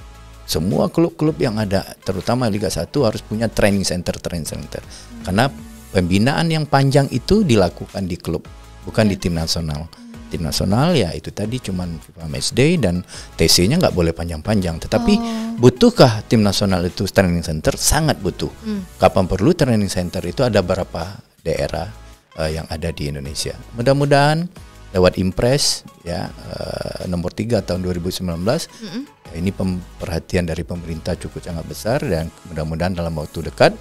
semua klub-klub yang ada, terutama Liga 1 harus punya training center. Karena pembinaan yang panjang itu dilakukan di klub, bukan di tim nasional. Tim nasional ya itu tadi cuman FIFA Matchday dan TC-nya nggak boleh panjang-panjang. Tetapi butuhkah tim nasional itu training center? Sangat butuh. Kapan perlu training center itu ada berapa daerah yang ada di Indonesia. Mudah-mudahan lewat Impres ya nomor 3 tahun 2019 ini perhatian dari pemerintah cukup sangat besar dan mudah-mudahan dalam waktu dekat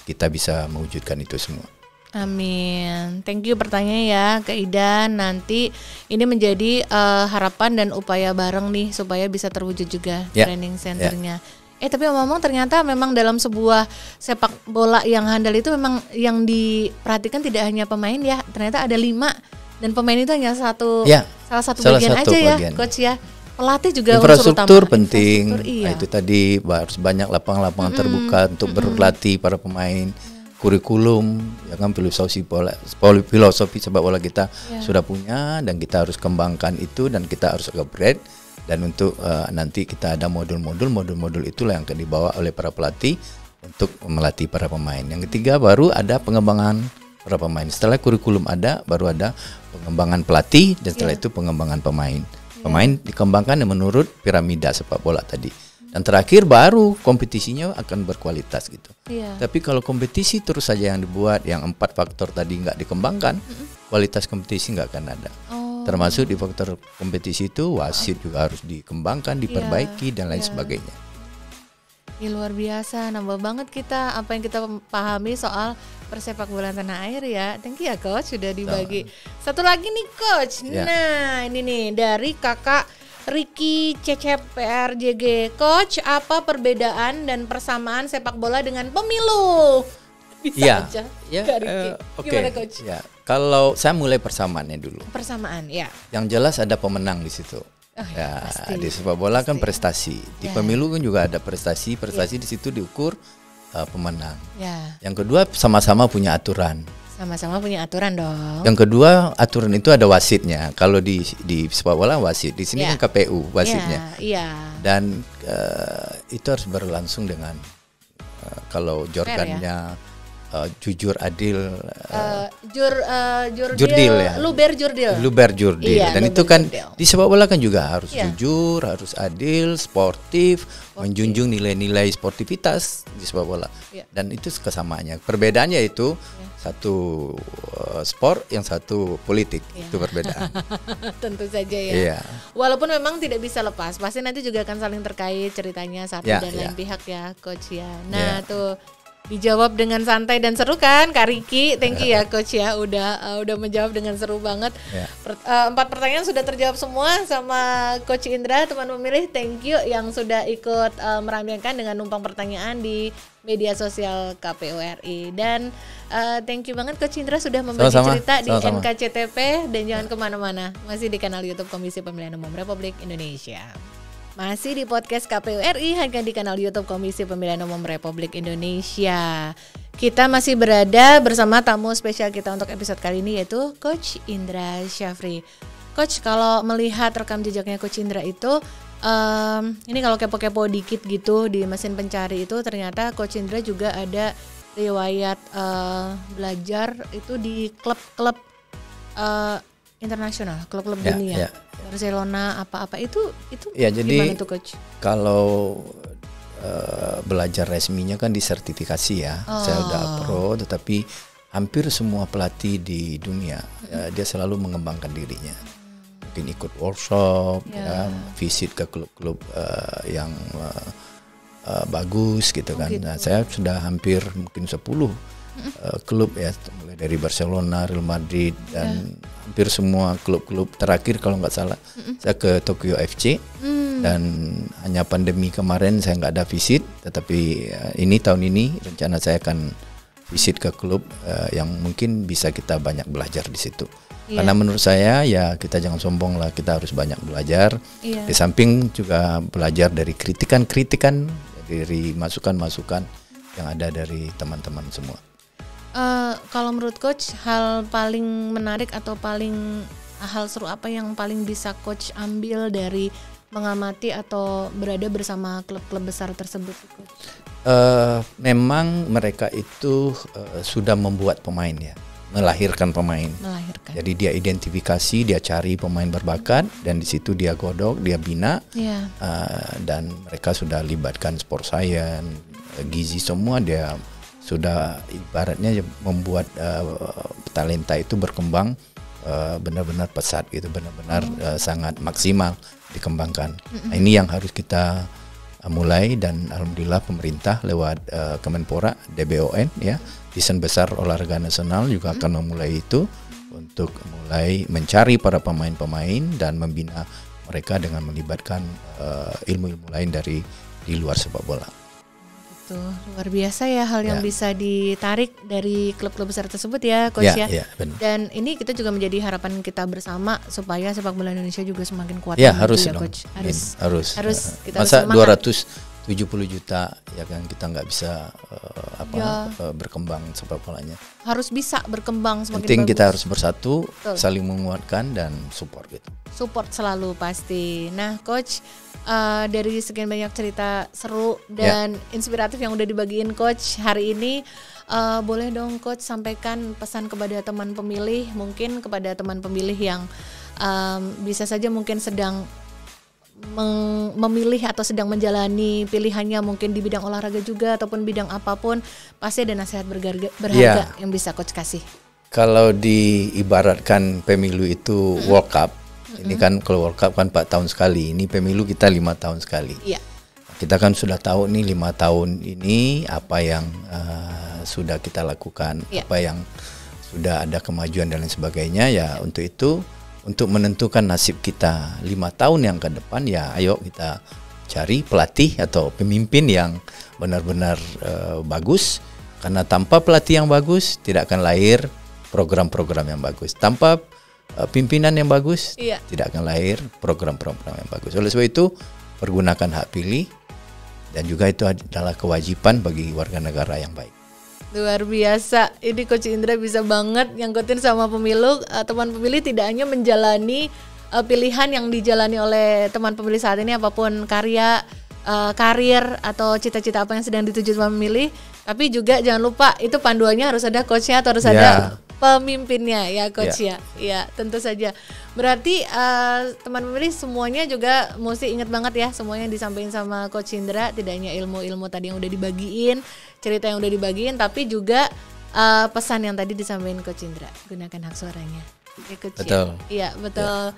kita bisa mewujudkan itu semua. Amin. Thank you pertanyaannya ya ke Idan. Nanti ini menjadi harapan dan upaya bareng nih supaya bisa terwujud juga training centernya. Tapi ngomong ternyata memang dalam sebuah sepak bola yang handal itu memang yang diperhatikan tidak hanya pemain ya. Ternyata ada 5 dan pemain itu hanya salah satu bagian aja ya, coach ya. Pelatih juga infrastruktur penting. Iya. Itu tadi harus banyak lapangan-lapangan terbuka untuk berlatih para pemain. Kurikulum, ya kan filosofi sepak bola kita sudah punya dan kita harus kembangkan itu dan kita harus upgrade dan untuk nanti kita ada modul-modul itulah yang akan dibawa oleh para pelatih untuk melatih para pemain. Yang ketiga baru ada pengembangan para pemain. Setelah kurikulum ada, baru ada pengembangan pelatih dan setelah itu pengembangan pemain. Pemain dikembangkan menurut piramida sepak bola tadi. Dan terakhir baru kompetisinya akan berkualitas gitu. Tapi kalau kompetisi terus saja yang dibuat, yang 4 faktor tadi nggak dikembangkan, kualitas kompetisi nggak akan ada. Termasuk di faktor kompetisi itu wasit juga harus dikembangkan, diperbaiki dan lain sebagainya. Luar biasa, nambah banget kita apa yang kita pahami soal persepak bola tanah air ya. Thank you ya coach sudah dibagi. Satu lagi nih coach. Nah ini nih dari kakak Ricky Cecep PRJG. Coach, apa perbedaan dan persamaan sepak bola dengan pemilu? Bisa aja. Gimana coach? Ya, kalau saya mulai persamaannya dulu. Persamaan, ya. Yang jelas ada pemenang di situ. Pasti. Di sepak bola kan prestasi. Di pemilu kan juga ada prestasi di situ diukur pemenang. Yang kedua sama-sama punya aturan. Sama-sama punya aturan dong. Yang kedua aturan itu ada wasitnya. Kalau di sepak bola wasit, di sini kan KPU wasitnya. Dan itu harus berlangsung dengan kalau jargonnya jujur adil. Jurdil ya. Luber jurdil. Dan itu kan di sepak bola kan juga harus jujur, harus adil, sportif, menjunjung nilai-nilai sportivitas di sepak bola. Dan itu kesamaannya. Perbedaannya itu satu sport, yang satu politik. Itu perbedaan. Tentu saja ya. Walaupun memang tidak bisa lepas, pasti nanti juga akan saling terkait ceritanya satu dan lain pihak ya, coach ya. Nah tuh dijawab dengan santai dan seru kan Kak Riki. Thank you ya coach ya, udah menjawab dengan seru banget. 4 pertanyaan sudah terjawab semua sama Coach Indra. Teman pemilih, thank you yang sudah ikut meramaikan dengan numpang pertanyaan di media sosial KPU RI. Dan thank you banget Coach Indra sudah membagi cerita di NKCTP. Dan jangan kemana-mana, masih di kanal YouTube Komisi Pemilihan Umum Republik Indonesia. Masih di podcast KPU RI, hanya di kanal YouTube Komisi Pemilihan Umum Republik Indonesia. Kita masih berada bersama tamu spesial kita untuk episode kali ini, yaitu Coach Indra Syafri. Coach, kalau melihat rekam jejaknya Coach Indra itu, ini kalau kepo-kepo dikit gitu di mesin pencari itu, ternyata Coach Indra juga ada riwayat belajar itu di klub-klub internasional, klub-klub dunia. Barcelona apa-apa itu ya, jadi gimana tuh coach? Kalau belajar resminya kan disertifikasi ya. Saya udah pro, tetapi hampir semua pelatih di dunia dia selalu mengembangkan dirinya. Mungkin ikut workshop, visit ke klub-klub yang bagus gitu kan. Nah, saya sudah hampir mungkin 10 klub ya, mulai dari Barcelona, Real Madrid dan hampir semua klub-klub. Terakhir kalau nggak salah saya ke Tokyo FC dan hanya pandemi kemarin saya nggak ada visit, tetapi tahun ini rencana saya akan visit ke klub yang mungkin bisa kita banyak belajar di situ. Karena menurut saya ya kita jangan sombong lah, kita harus banyak belajar. Di samping juga belajar dari kritikan-kritikan, dari masukan-masukan yang ada dari teman-teman semua. Kalau menurut coach, hal paling menarik atau hal seru apa yang paling bisa coach ambil dari mengamati atau berada bersama klub-klub besar tersebut, coach? Memang mereka itu sudah membuat pemain ya. melahirkan pemain. Jadi dia identifikasi, dia cari pemain berbakat dan di situ dia godok, dia bina, dan mereka sudah libatkan sport science, gizi semua, dia sudah ibaratnya membuat talenta itu berkembang benar-benar pesat gitu, benar-benar sangat maksimal dikembangkan. Nah, ini yang harus kita mulai, dan alhamdulillah pemerintah lewat Kemenpora, DBON ya, Desain Besar Olahraga Nasional juga akan memulai itu untuk mulai mencari para pemain-pemain dan membina mereka dengan melibatkan ilmu-ilmu lain dari di luar sepak bola. Itu luar biasa ya hal yang bisa ditarik dari klub-klub besar tersebut ya, Coach ya. Dan ini kita juga menjadi harapan kita bersama supaya sepak bola Indonesia juga semakin kuat. Ya, harus ya, dong. Coach. Harus. Kita masa harus 270 juta ya kan kita nggak bisa berkembang sepak bolanya. Harus bisa berkembang semakin penting bagus. Kita harus bersatu, saling menguatkan dan support gitu. Support selalu pasti. Nah, Coach, dari sekian banyak cerita seru dan inspiratif yang udah dibagiin Coach hari ini, boleh dong Coach sampaikan pesan kepada teman pemilih, mungkin kepada teman pemilih yang bisa saja mungkin sedang memilih atau sedang menjalani pilihannya mungkin di bidang olahraga juga ataupun bidang apapun, pasti ada nasihat berharga yang bisa Coach kasih. Kalau diibaratkan pemilu itu World Cup, ini kan kalau World Cup kan 4 tahun sekali, ini pemilu kita 5 tahun sekali. Kita kan sudah tahu nih 5 tahun ini apa yang sudah kita lakukan, apa yang sudah ada kemajuan dan lain sebagainya ya. Untuk itu, untuk menentukan nasib kita 5 tahun yang ke depan, ya ayo kita cari pelatih atau pemimpin yang benar-benar bagus, karena tanpa pelatih yang bagus tidak akan lahir program-program yang bagus. Tanpa pimpinan yang bagus tidak akan lahir program-program yang bagus. Oleh sebab itu, pergunakan hak pilih, dan juga itu adalah kewajiban bagi warga negara yang baik. Luar biasa, ini Coach Indra bisa banget nyangkutin sama pemilu. Teman pemilih tidak hanya menjalani pilihan yang dijalani oleh teman pemilih saat ini, apapun karya, karir atau cita-cita apa yang sedang dituju teman pemilih, tapi juga jangan lupa itu panduannya harus ada coachnya atau harus ada pemimpinnya ya Coach ya. Ya, tentu saja. Berarti teman pemilih semuanya juga mesti ingat banget ya, semuanya disampaikan sama Coach Indra, tidak hanya ilmu-ilmu tadi yang udah dibagiin, cerita yang udah dibagiin, tapi juga pesan yang tadi disampaikan Coach Indra, gunakan hak suaranya. Ya, Coach, betul. Iya, betul.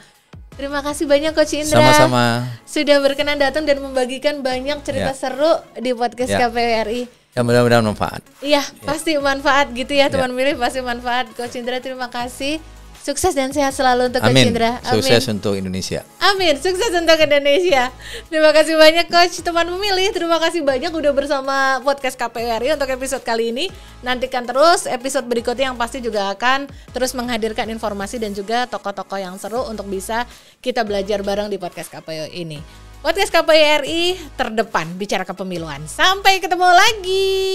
Terima kasih banyak Coach Indra. Sama-sama. Sudah berkenan datang dan membagikan banyak cerita seru di podcast KPU RI. Ya, mudah-mudahan manfaat. Iya, pasti manfaat gitu ya teman milih, pasti manfaat. Coach Indra, terima kasih. Sukses dan sehat selalu untuk Coach Indra. Amin. Sukses untuk Indonesia. Amin. Sukses untuk Indonesia. Terima kasih banyak Coach, teman memilih. Terima kasih banyak udah bersama podcast KPU RI untuk episode kali ini. Nantikan terus episode berikutnya yang pasti juga akan terus menghadirkan informasi dan juga tokoh-tokoh yang seru untuk bisa kita belajar bareng di podcast KPU ini. Podcast KPU RI terdepan bicara kepemiluan. Sampai ketemu lagi.